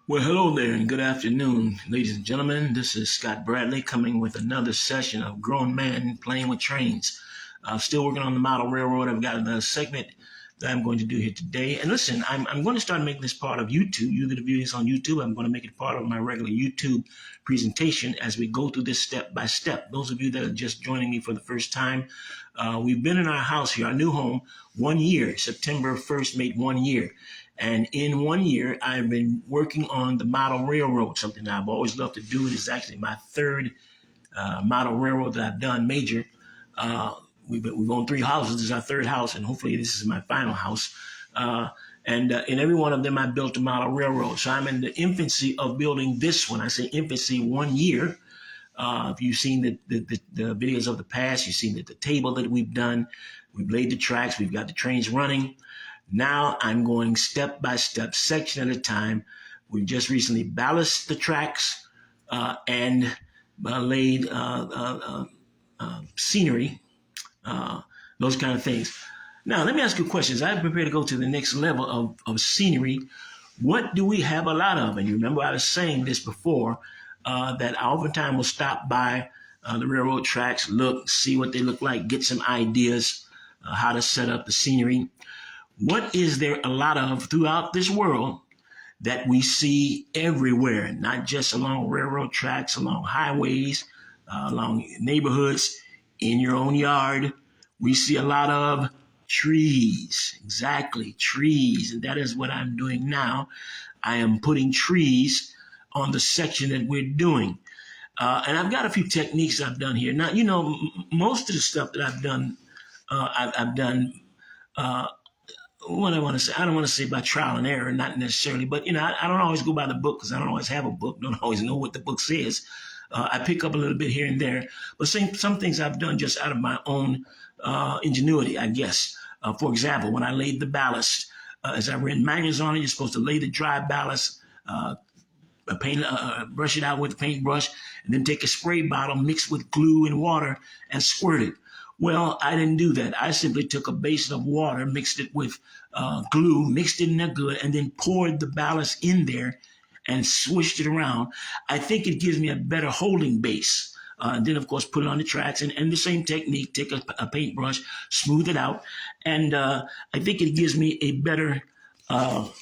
Well, hello there and good afternoon, ladies and gentlemen. This is Scott Bradley coming with another session of Grown Man Playing with Trains. Still working on the model railroad. I've got another segment that I'm going to do here today. And listen, I'm going to start making this part of YouTube. You that are viewing this on YouTube, I'm going to make it part of my regular YouTube presentation as we go through this step by step. Those of you that are just joining me for the first time, we've been in our house here, our new home, 1 year. September 1st made 1 year. And in 1 year, I've been working on the model railroad, something that I've always loved to do. It is actually my third model railroad that I've done major. We've owned 3 houses. This is our third house, and hopefully this is my final house. And in every one of them, I built a model railroad. So I'm in the infancy of building this one. I say infancy, 1 year. If you've seen the videos of the past, you've seen the table that we've done. We've laid the tracks. We've got the trains running. Now I'm going step by step, section at a time. We've just recently ballasted the tracks and laid scenery, those kind of things. Now, let me ask you a question. As I prepare to go to the next level of scenery, what do we have a lot of? And you remember I was saying this before, that I oftentimes will stop by the railroad tracks, look, see what they look like, get some ideas, how to set up the scenery. What is there a lot of throughout this world that we see everywhere, not just along railroad tracks, along highways, along neighborhoods, in your own yard? We see a lot of trees, exactly, trees. And that is what I'm doing now. I am putting trees on the section that we're doing. And I've got a few techniques I've done here. Now, most of the stuff that I've done, I've done, what I want to say, I don't want to say by trial and error, not necessarily, but I don't always go by the book because I don't always have a book, don't always know what the book says. I pick up a little bit here and there, but some things I've done just out of my own ingenuity, I guess. For example, when I laid the ballast, as I read manuals on it, you're supposed to lay the dry ballast, brush it out with a paintbrush, and then take a spray bottle mixed with glue and water and squirt it. Well, I didn't do that. I simply took a basin of water, mixed it with glue, mixed it in there good, and then poured the ballast in there and swished it around. I think it gives me a better holding base. And then, of course, put it on the tracks and the same technique, take a paintbrush, smooth it out. And I think it gives me a better, let's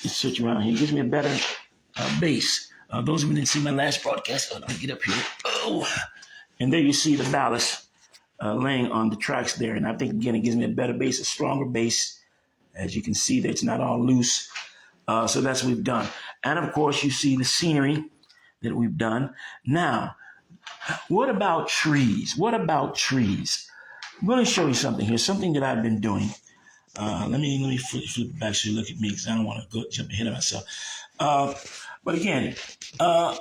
switch around here, it gives me a better base. Those of you who didn't see my last broadcast, let me get up here. Oh. And there you see the ballast laying on the tracks there. And I think, again, it gives me a better base, a stronger base. As you can see, that it's not all loose. So that's what we've done. And, of course, you see the scenery that we've done. Now, what about trees? What about trees? I'm going to show you something here, something that I've been doing. Let me flip it back so you look at me because I don't want to jump ahead of myself. But, again, I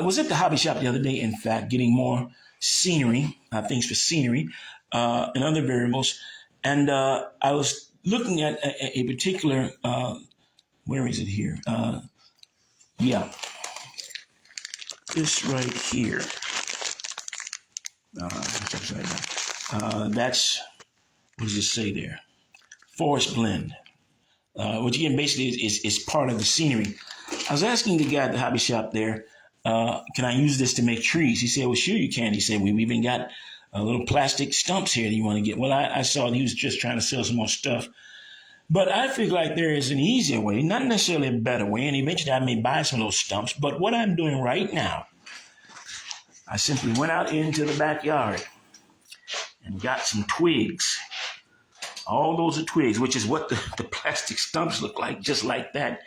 was at the hobby shop the other day, in fact, getting more scenery, things for scenery, and other variables. And I was looking at a particular, where is it here? This right here. That's, what does it say there? Forest blend, which again basically is part of the scenery. I was asking the guy at the hobby shop there, can I use this to make trees? He said, well, sure you can. He said, we've even got little plastic stumps here that you want to get. Well, I saw he was just trying to sell some more stuff. But I feel like there is an easier way, not necessarily a better way, and eventually I may buy some of those stumps. But what I'm doing right now, I simply went out into the backyard and got some twigs. All those are twigs, which is what the plastic stumps look like, just like that.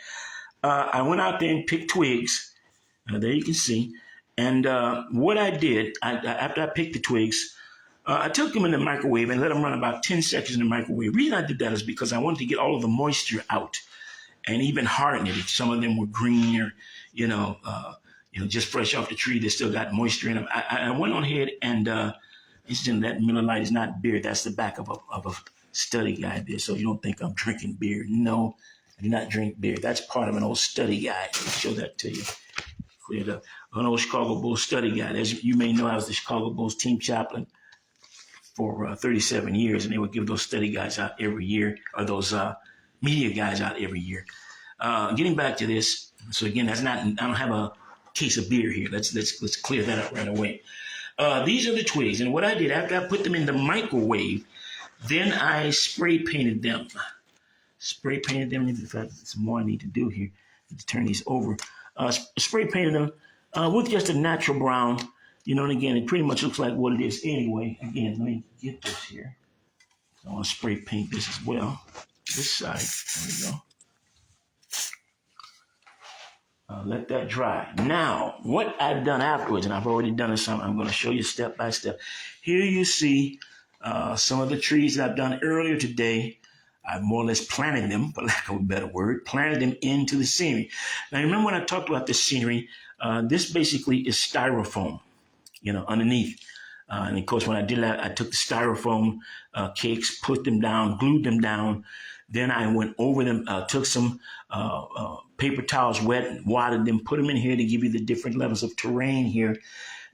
I went out there and picked twigs. There you can see. And what I did, after I picked the twigs, I took them in the microwave and let them run about 10 seconds in the microwave. The reason I did that is because I wanted to get all of the moisture out and even harden it. Some of them were green or, just fresh off the tree. They still got moisture in them. I went on ahead and that Miller Lite is not beer. That's the back of a study guide there. So you don't think I'm drinking beer. No, I do not drink beer. That's part of an old study guide. I'll show that to you. Cleared up. An old Chicago Bulls study guide. As you may know, I was the Chicago Bulls team chaplain for 37 years, and they would give those study guides out every year, or those media guys out every year. Getting back to this, so again, that's not. I don't have a case of beer here. Let's clear that up right away. These are the twigs, and what I did after I put them in the microwave, then I spray painted them. Spray painted them. In fact, some more I need to do here. To turn these over. Spray painted them with just a natural brown. You know, and again, it pretty much looks like what it is anyway. Again, let me get this here. I want to spray paint this as well. This side. There we go. Let that dry. Now, what I've done afterwards, and I've already done it some, I'm going to show you step by step. Here you see some of the trees that I've done earlier today. I've more or less planted them, for lack of a better word, planted them into the scenery. Now, remember when I talked about this scenery, this basically is styrofoam, you know, underneath. And of course, when I did that, I took the styrofoam cakes, put them down, glued them down. Then I went over them, took some paper towels wet and watered them, put them in here to give you the different levels of terrain here.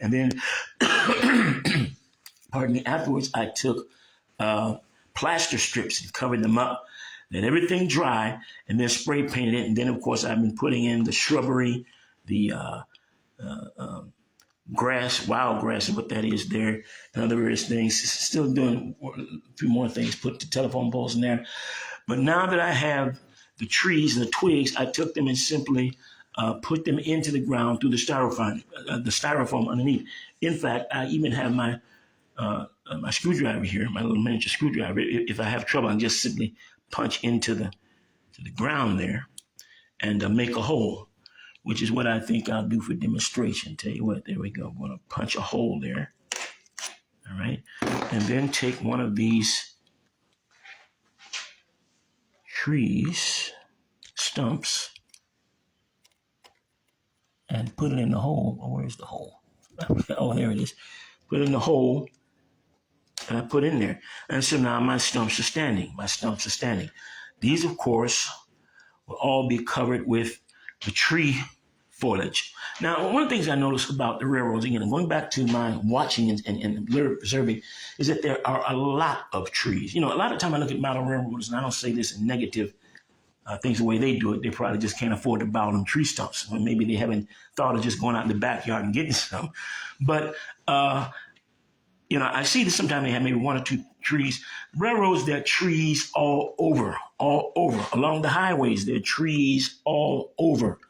And then, pardon me, afterwards, I took plaster strips and covered them up, let everything dry, and then spray painted it. And then, of course, I've been putting in the shrubbery, the grass, wild grass is what that is there, and other various things. Still doing a few more things, put the telephone poles in there. But now that I have the trees and the twigs, I took them and simply put them into the ground through the styrofoam underneath. In fact, I even have my screwdriver here, my little miniature screwdriver. If I have trouble, I can just simply punch into the ground there and make a hole, which is what I think I'll do for demonstration. Tell you what, there we go. I'm going to punch a hole there. All right. And then take one of these trees, stumps, and put it in the hole. Oh, where's the hole? Oh, there it is. Put it in the hole, and I put in there. And so now my stumps are standing. These, of course, will all be covered with the tree foliage. Now, one of the things I noticed about the railroads, again, going back to my watching and observing, is that there are a lot of trees. You know, a lot of time I look at model railroads, and I don't say this in negative things the way they do it. They probably just can't afford to buy them tree stumps. Or maybe they haven't thought of just going out in the backyard and getting some. But, you know, I see that sometimes they have maybe one or two trees. Railroads, there are trees all over. Along the highways, there are trees all over.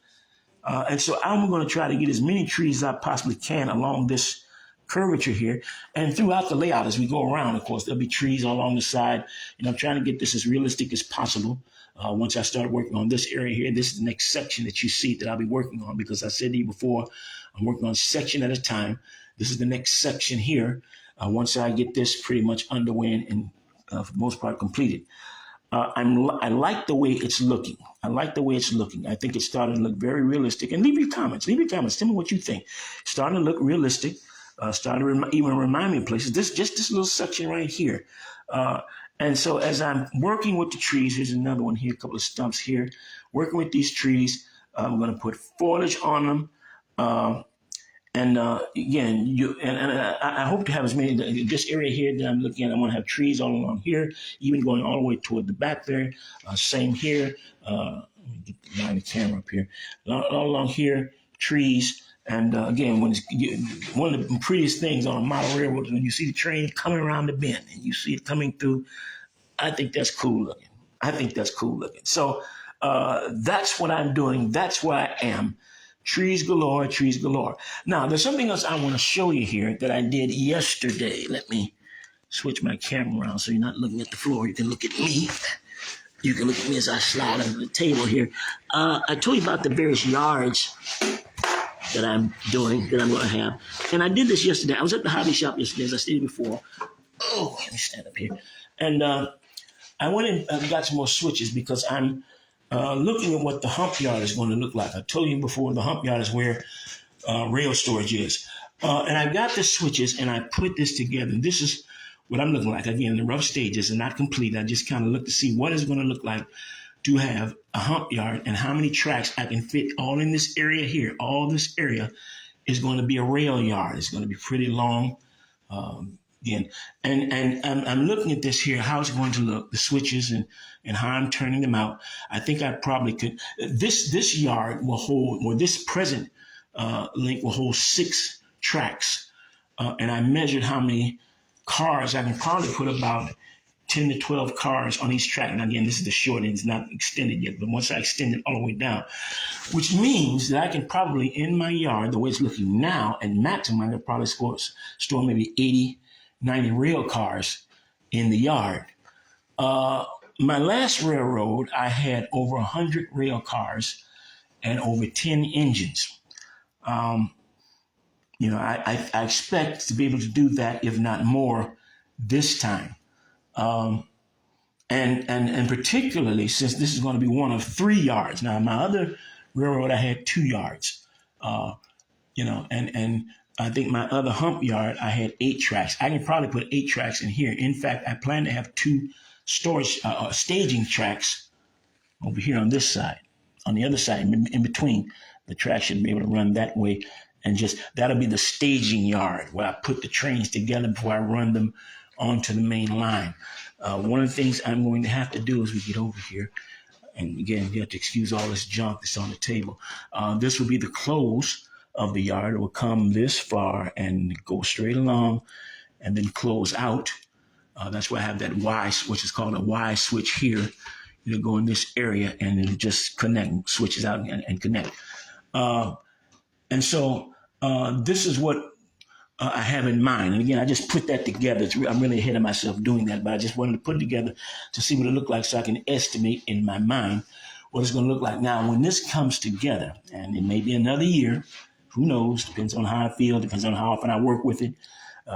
And so I'm going to try to get as many trees as I possibly can along this curvature here. And throughout the layout as we go around, of course, there'll be trees all along the side. And I'm trying to get this as realistic as possible. Once I start working on this area here, this is the next section that you see that I'll be working on, because I said to you before, I'm working on a section at a time. This is the next section here. Once I get this pretty much underway and for the most part completed. I like the way it's looking. I think it's starting to look very realistic. And leave your comments. Tell me what you think. It's starting to look realistic. Starting to even remind me of places. Just this little section right here. And so as I'm working with the trees, here's another one here, a couple of stumps here. Working with these trees, I'm going to put foliage on them. And again, I hope to have as many, this area here that I'm looking at, I'm going to have trees all along here, even going all the way toward the back there. Same here. Let me get the line of camera up here. All along here, trees. And again, one of the prettiest things on a model railroad is when you see the train coming around the bend and you see it coming through. I think that's cool looking. So that's what I'm doing. That's where I am. Trees galore. Now, there's something else I want to show you here that I did yesterday. Let me switch my camera around so you're not looking at the floor. You can look at me. You can look at me as I slide under the table here. I told you about the various yards that I'm doing, that I'm going to have. And I did this yesterday. I was at the hobby shop yesterday, as I stated before. Oh, let me stand up here. And I went and got some more switches because I'm looking at what the hump yard is going to look like. I told you before, the hump yard is where rail storage is. And I've got the switches, and I put this together. This is what I'm looking like. Again, the rough stages are not complete. I just kind of look to see what it's going to look like to have a hump yard and how many tracks I can fit all in this area here. All this area is going to be a rail yard. It's going to be pretty long. again. And I'm looking at this here, how it's going to look, the switches and how I'm turning them out. I think I probably could. This yard will hold, or this present link will hold 6 tracks. And I measured how many cars. I can probably put about 10 to 12 cars on each track. And again, this is the short end, it's not extended yet. But once I extend it all the way down, which means that I can probably, in my yard, the way it's looking now, at maximum, I could probably store maybe 80, 90 rail cars in the yard. My last railroad, I had over 100 rail cars and over 10 engines. I expect to be able to do that, if not more, this time. And particularly since this is going to be one of 3 yards. Now, my other railroad, I had 2 yards, and I think my other hump yard, I had 8 tracks. I can probably put 8 tracks in here. In fact, I plan to have 2 storage staging tracks over here on this side. On the other side, in between, the track should be able to run that way. And that'll be the staging yard where I put the trains together before I run them onto the main line. One of the things I'm going to have to do as we get over here, and again, you have to excuse all this junk that's on the table. This will be the close of the yard. It will come this far and go straight along and then close out. That's why I have that Y, which is called a Y switch here. It'll go in this area and it'll just connect, switches out and connect. And so this is what I have in mind. And again, I just put that together. I'm really ahead of myself doing that, but I just wanted to put it together to see what it looked like so I can estimate in my mind what it's going to look like. Now, when this comes together, and it may be another year, who knows, depends on how I feel, depends on how often I work with it,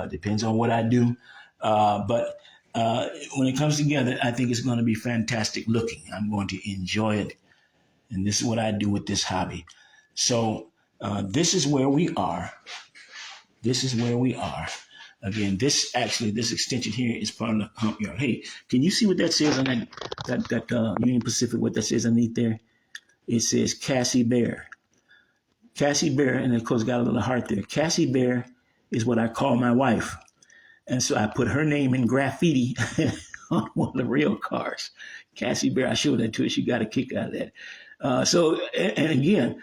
depends on what I do. But when it comes together, I think it's going to be fantastic looking. I'm going to enjoy it. And this is what I do with this hobby. So this is where we are. This is where we are. Again, this extension here is part of the hump yard. Hey, can you see what that says on that Union Pacific, what that says underneath there? It says Cassie Bear. Cassie Bear, and of course got a little heart there. Cassie Bear is what I call my wife. And so I put her name in graffiti on one of the rail cars. Cassie Bear, I showed that to her. She got a kick out of that. And again,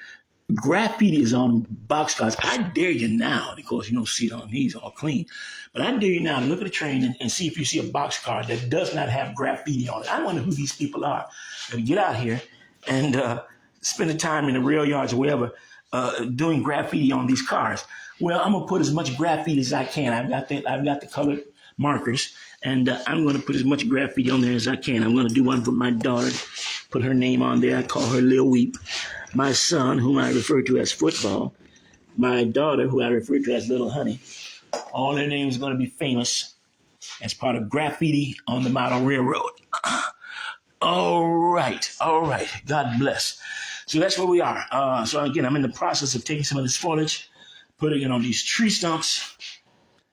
graffiti is on boxcars. I dare you now, because you don't see it on these all clean, but I dare you now to look at a train and see if you see a boxcar that does not have graffiti on it. I wonder who these people are that get out here and spend the time in the rail yards or wherever doing graffiti on these cars. Well, I'm gonna put as much graffiti as I can. I've got the colored markers, and I'm gonna put as much graffiti on there as I can. I'm gonna do one for my daughter, put her name on there. I call her Lil Weep. My son, whom I refer to as Football, my daughter, who I refer to as Little Honey, all their names are going to be famous as part of graffiti on the model railroad. All right. God bless. So that's where we are. So again, I'm in the process of taking some of this foliage, putting it on these tree stumps,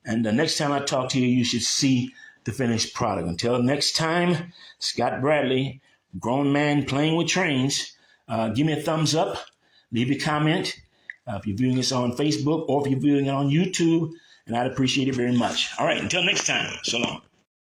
and the next time I talk to you, you should see the finished product. Until next time, Scott Bradley, grown man playing with trains. Give me a thumbs up, leave a comment if you're viewing this on Facebook or if you're viewing it on YouTube, and I'd appreciate it very much. All right, until next time, so long.